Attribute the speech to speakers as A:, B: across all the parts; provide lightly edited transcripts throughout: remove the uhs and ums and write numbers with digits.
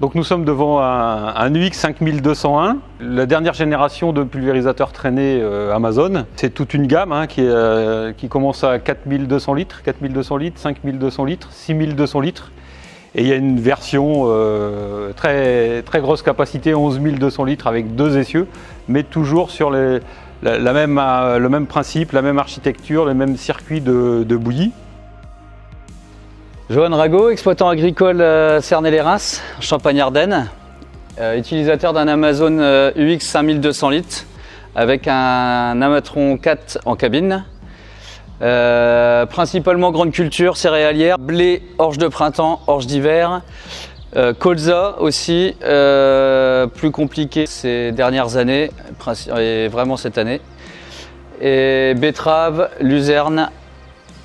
A: Donc nous sommes devant un UX 5201, la dernière génération de pulvérisateurs traînés Amazon. C'est toute une gamme qui commence à 4200 litres, 5200 litres, 6200 litres. Et il y a une version très grosse capacité, 11200 litres avec 2 essieux, mais toujours sur le même principe, la même architecture, le même circuit de bouillie.
B: Johan Rago, exploitant agricole Cernay-les-Reims, Champagne-Ardenne, utilisateur d'un Amazon UX 5200 litres avec un Amatron 4 en cabine. Principalement grande culture céréalière, blé, orge de printemps, orge d'hiver, colza aussi, plus compliqué ces dernières années, et vraiment cette année, et betterave, luzerne.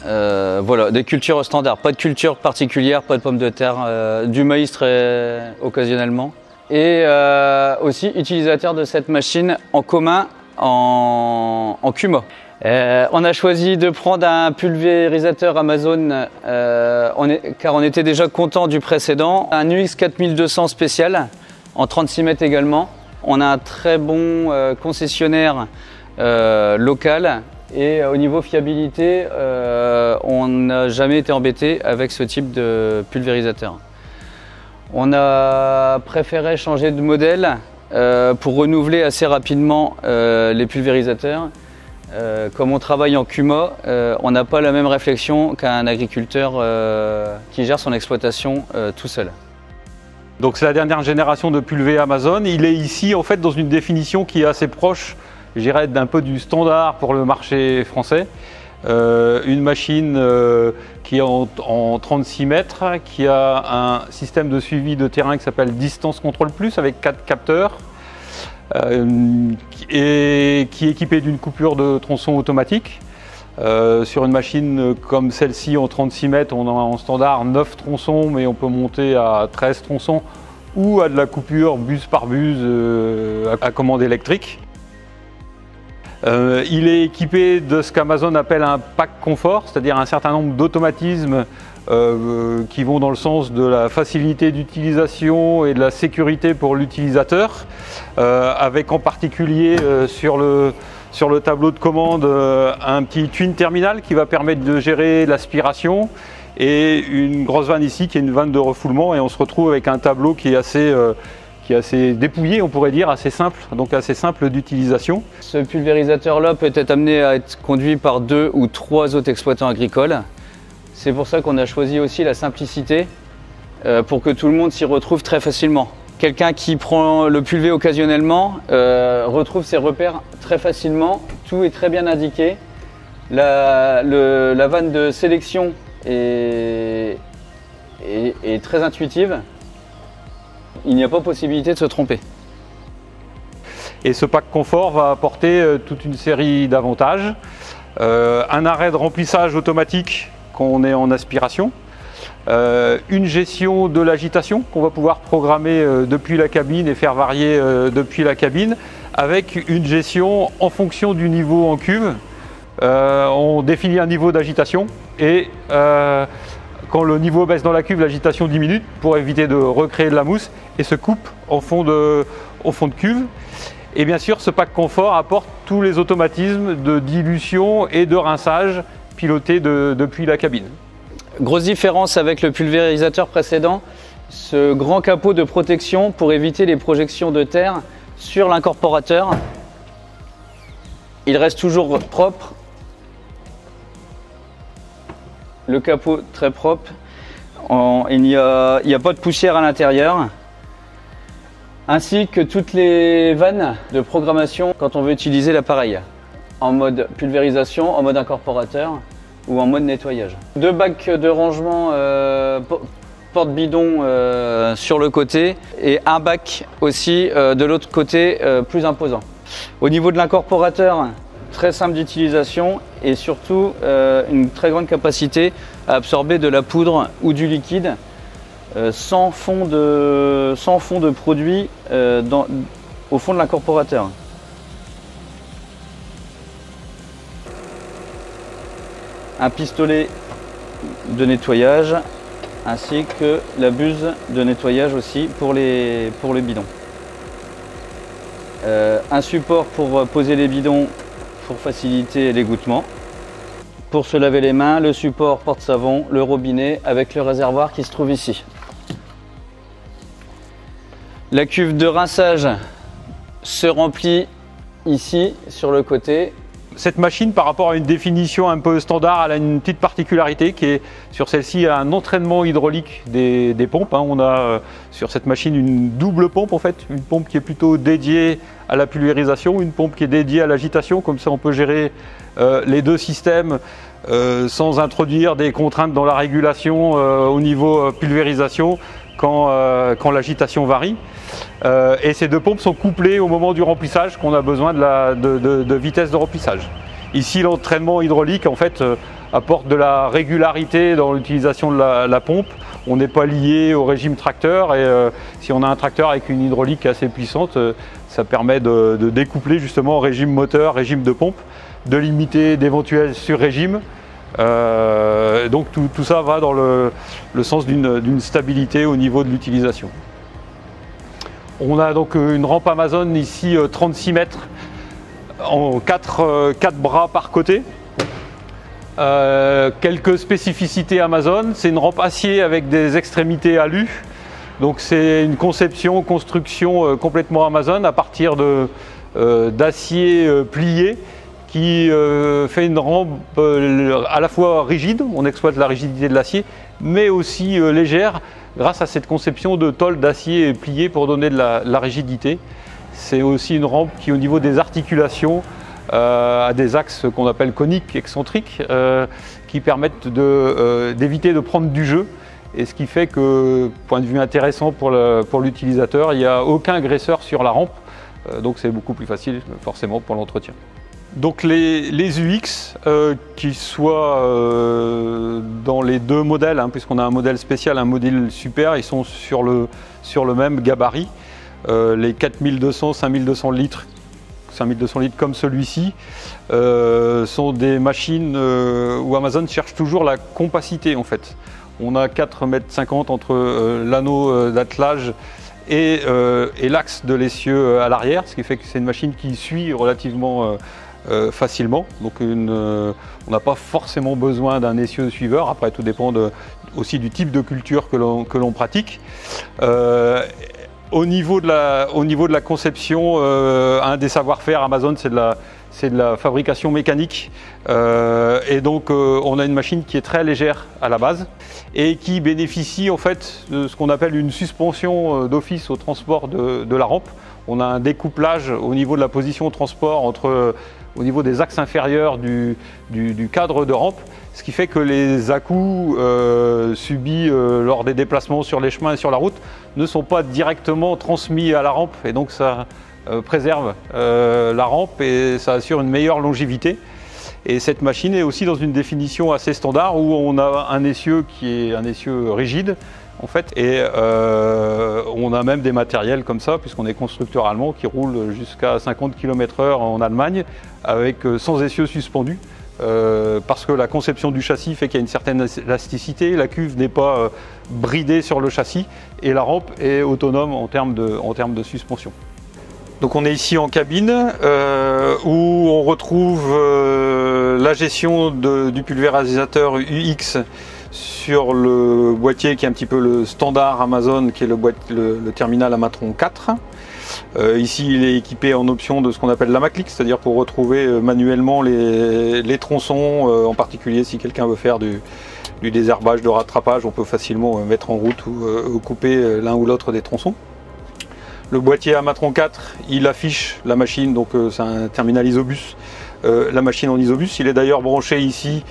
B: Voilà, des cultures standards, pas de culture particulière, pas de pommes de terre, du maïs très occasionnellement. Et aussi utilisateur de cette machine en commun en CUMA. On a choisi de prendre un pulvérisateur Amazon car on était déjà content du précédent. Un UX 4200 spécial en 36 mètres également. On a un très bon concessionnaire local. Et au niveau fiabilité, on n'a jamais été embêté avec ce type de pulvérisateur. On a préféré changer de modèle pour renouveler assez rapidement les pulvérisateurs. Comme on travaille en CUMA, on n'a pas la même réflexion qu'un agriculteur qui gère son exploitation tout seul.
A: Donc c'est la dernière génération de pulvé Amazon. Il est ici en fait dans une définition qui est assez proche, je dirais, d'un peu du standard pour le marché français. Une machine qui est en 36 mètres, qui a un système de suivi de terrain qui s'appelle Distance Control Plus avec 4 capteurs et qui est équipé d'une coupure de tronçon automatique. Sur une machine comme celle-ci en 36 mètres, on a en standard 9 tronçons, mais on peut monter à 13 tronçons ou à de la coupure buse par buse à commande électrique. Il est équipé de ce qu'Amazon appelle un pack confort, c'est-à-dire un certain nombre d'automatismes qui vont dans le sens de la facilité d'utilisation et de la sécurité pour l'utilisateur, avec en particulier sur le tableau de commande un petit twin terminal qui va permettre de gérer l'aspiration et une grosse vanne ici qui est une vanne de refoulement, et on se retrouve avec un tableau qui est assez dépouillé, on pourrait dire, assez simple, donc assez simple d'utilisation.
B: Ce pulvérisateur-là peut être amené à être conduit par 2 ou 3 autres exploitants agricoles. C'est pour ça qu'on a choisi aussi la simplicité pour que tout le monde s'y retrouve très facilement. Quelqu'un qui prend le pulvé occasionnellement retrouve ses repères très facilement, tout est très bien indiqué. La vanne de sélection est très intuitive. Il n'y a pas possibilité de se tromper.
A: Et ce pack confort va apporter toute une série d'avantages. Un arrêt de remplissage automatique quand on est en aspiration. Une gestion de l'agitation qu'on va pouvoir programmer depuis la cabine et faire varier depuis la cabine, avec une gestion en fonction du niveau en cuve. On définit un niveau d'agitation et quand le niveau baisse dans la cuve, l'agitation diminue pour éviter de recréer de la mousse et se coupe au fond de cuve. Et bien sûr, ce pack confort apporte tous les automatismes de dilution et de rinçage pilotés depuis la cabine.
B: Grosse différence avec le pulvérisateur précédent, ce grand capot de protection pour éviter les projections de terre sur l'incorporateur. Il reste toujours propre. Le capot très propre, il n'y a pas de poussière à l'intérieur, ainsi que toutes les vannes de programmation quand on veut utiliser l'appareil, en mode pulvérisation, en mode incorporateur ou en mode nettoyage. 2 bacs de rangement porte-bidon sur le côté et un bac aussi de l'autre côté plus imposant. Au niveau de l'incorporateur, très simple d'utilisation et surtout une très grande capacité à absorber de la poudre ou du liquide sans fond de produit au fond de l'incorporateur. un pistolet de nettoyage ainsi que la buse de nettoyage aussi pour les bidons. Un support pour poser les bidons pour faciliter l'égouttement. Pour se laver les mains, le support porte-savon, le robinet avec le réservoir qui se trouve ici. La cuve de rinçage se remplit ici sur le côté.
A: Cette machine, par rapport à une définition un peu standard, elle a une petite particularité qui est sur celle-ci un entraînement hydraulique des pompes. On a sur cette machine une double pompe en fait, une pompe qui est plutôt dédiée à la pulvérisation, une pompe qui est dédiée à l'agitation. Comme ça, on peut gérer les deux systèmes sans introduire des contraintes dans la régulation au niveau pulvérisation quand l'agitation varie. Et ces deux pompes sont couplées au moment du remplissage qu'on a besoin de vitesse de remplissage. Ici, l'entraînement hydraulique en fait apporte de la régularité dans l'utilisation de la pompe. On n'est pas lié au régime tracteur et si on a un tracteur avec une hydraulique assez puissante, ça permet de découpler justement régime moteur, régime de pompe, de limiter d'éventuels sur-régimes. Donc tout ça va dans le sens d'une stabilité au niveau de l'utilisation. On a donc une rampe Amazon ici 36 mètres en 4 bras par côté. Quelques spécificités Amazon, c'est une rampe acier avec des extrémités alu. Donc c'est une construction complètement Amazon à partir d'acier plié qui fait une rampe à la fois rigide, on exploite la rigidité de l'acier, mais aussi légère grâce à cette conception de tôle d'acier plié pour donner de la rigidité. C'est aussi une rampe qui au niveau des articulations a des axes qu'on appelle coniques, excentriques, qui permettent d'éviter de prendre du jeu. Et ce qui fait que, point de vue intéressant pour l'utilisateur, il n'y a aucun graisseur sur la rampe, donc c'est beaucoup plus facile forcément pour l'entretien. Donc les UX, qu'ils soient dans les deux modèles, puisqu'on a un modèle spécial, un modèle super, ils sont sur le même gabarit. Les 4200, 5200 litres comme celui-ci sont des machines où Amazon cherche toujours la compacité en fait. On a 4,50 m entre l'anneau d'attelage et l'axe de l'essieu à l'arrière, ce qui fait que c'est une machine qui suit relativement facilement. Donc on n'a pas forcément besoin d'un essieu suiveur. Après, tout dépend aussi du type de culture que l'on pratique. Au niveau de la conception, un des savoir-faire Amazon, c'est de la fabrication mécanique. Et donc on a une machine qui est très légère à la base et qui bénéficie en fait de ce qu'on appelle une suspension d'office au transport de la rampe. On a un découplage au niveau de la position transport au niveau des axes inférieurs du cadre de rampe, ce qui fait que les à-coups subis lors des déplacements sur les chemins et sur la route ne sont pas directement transmis à la rampe et donc ça préserve la rampe et ça assure une meilleure longévité. Et cette machine est aussi dans une définition assez standard où on a un essieu qui est un essieu rigide en fait et on a même des matériels comme ça puisqu'on est constructeur allemand qui roule jusqu'à 50 km/h en Allemagne avec sans essieu suspendu parce que la conception du châssis fait qu'il y a une certaine élasticité, la cuve n'est pas bridée sur le châssis et la rampe est autonome en termes de suspension. Donc on est ici en cabine où on retrouve la gestion du pulvérisateur UX sur le boîtier qui est un petit peu le standard Amazon, qui est le terminal Amatron 4. Ici il est équipé en option de ce qu'on appelle l'Amaclick, c'est-à-dire pour retrouver manuellement les tronçons, en particulier si quelqu'un veut faire du désherbage, de rattrapage, on peut facilement mettre en route ou couper l'un ou l'autre des tronçons. Le boîtier Amatron 4, il affiche la machine, donc c'est un terminal isobus, la machine en isobus. Il est d'ailleurs branché ici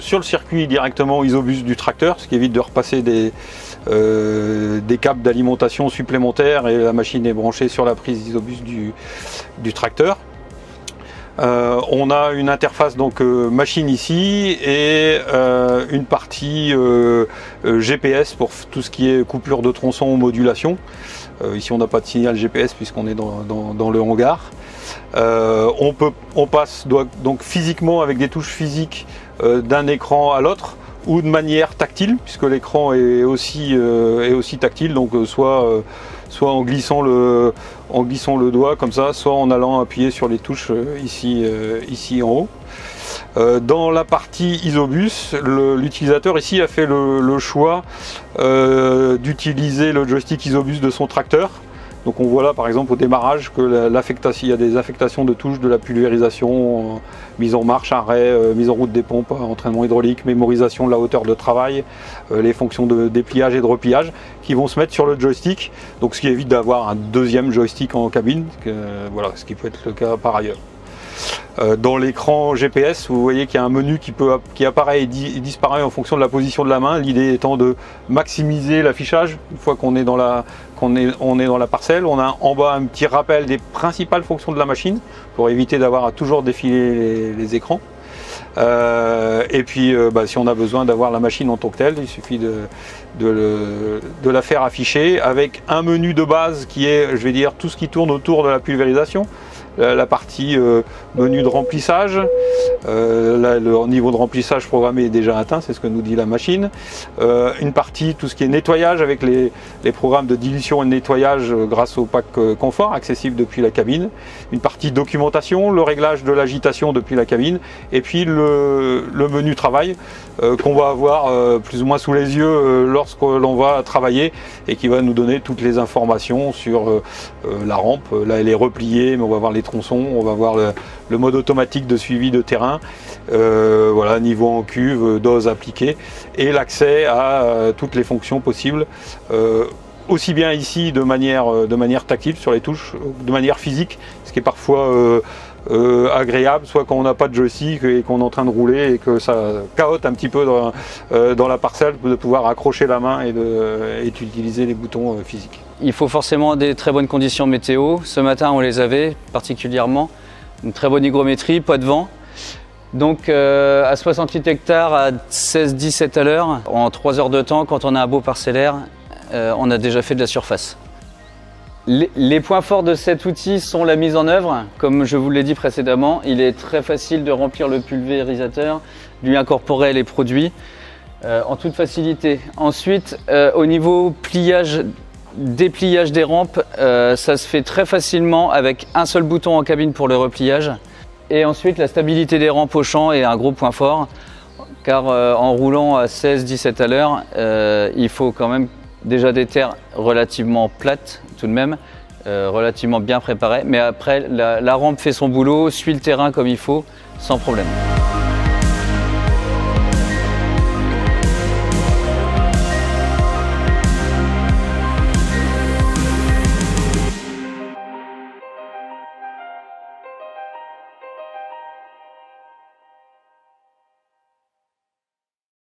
A: sur le circuit directement isobus du tracteur, ce qui évite de repasser des câbles d'alimentation supplémentaires et la machine est branchée sur la prise isobus du tracteur. On a une interface donc machine ici et une partie GPS pour tout ce qui est coupure de tronçon ou modulation. Ici on n'a pas de signal GPS puisqu'on est dans le hangar. On passe donc physiquement avec des touches physiques d'un écran à l'autre ou de manière tactile, puisque l'écran est aussi tactile, donc soit en glissant le doigt comme ça, soit en allant appuyer sur les touches ici en haut. Dans la partie Isobus, l'utilisateur ici a fait le choix d'utiliser le joystick Isobus de son tracteur. Donc on voit là par exemple au démarrage que il y a des affectations de touches de la pulvérisation, mise en marche, arrêt, mise en route des pompes, entraînement hydraulique, mémorisation de la hauteur de travail, les fonctions de dépliage et de repliage qui vont se mettre sur le joystick. Donc ce qui évite d'avoir un deuxième joystick en cabine, voilà, ce qui peut être le cas par ailleurs. Dans l'écran GPS, vous voyez qu'il y a un menu qui apparaît et disparaît en fonction de la position de la main. L'idée étant de maximiser l'affichage. Une fois qu'on est dans la parcelle, on a en bas un petit rappel des principales fonctions de la machine pour éviter d'avoir à toujours défiler les écrans. Et puis si on a besoin d'avoir la machine en tant que telle, il suffit de la faire afficher avec un menu de base qui est, je vais dire, tout ce qui tourne autour de la pulvérisation. La partie menu de remplissage, là, le niveau de remplissage programmé est déjà atteint, c'est ce que nous dit la machine. Une partie, tout ce qui est nettoyage avec les programmes de dilution et de nettoyage grâce au pack confort accessible depuis la cabine. Une partie documentation, le réglage de l'agitation depuis la cabine. Et puis le menu travail qu'on va avoir plus ou moins sous les yeux lorsque l'on va travailler et qui va nous donner toutes les informations sur la rampe. Là elle est repliée, mais on va voir les tronçons, on va voir le mode automatique de suivi de terrain, voilà, niveau en cuve, dose appliquée, et l'accès à toutes les fonctions possibles, aussi bien ici de manière tactile sur les touches, de manière physique, ce qui est parfois agréable, soit quand on n'a pas de joystick et qu'on est en train de rouler et que ça cahote un petit peu dans la parcelle, de pouvoir accrocher la main et d'utiliser les boutons physiques.
B: Il faut forcément des très bonnes conditions météo. Ce matin, on les avait particulièrement. Une très bonne hygrométrie, pas de vent. Donc à 68 hectares, à 16-17 à l'heure, en 3 heures de temps, quand on a un beau parcellaire, on a déjà fait de la surface. Les points forts de cet outil sont la mise en œuvre. Comme je vous l'ai dit précédemment, il est très facile de remplir le pulvérisateur, lui incorporer les produits en toute facilité. Ensuite, au niveau dépliage des rampes, ça se fait très facilement avec un seul bouton en cabine pour le repliage. Et ensuite, la stabilité des rampes au champ est un gros point fort, car en roulant à 16-17 à l'heure, il faut quand même déjà des terres relativement plates tout de même, relativement bien préparées, mais après la rampe fait son boulot, suit le terrain comme il faut, sans problème.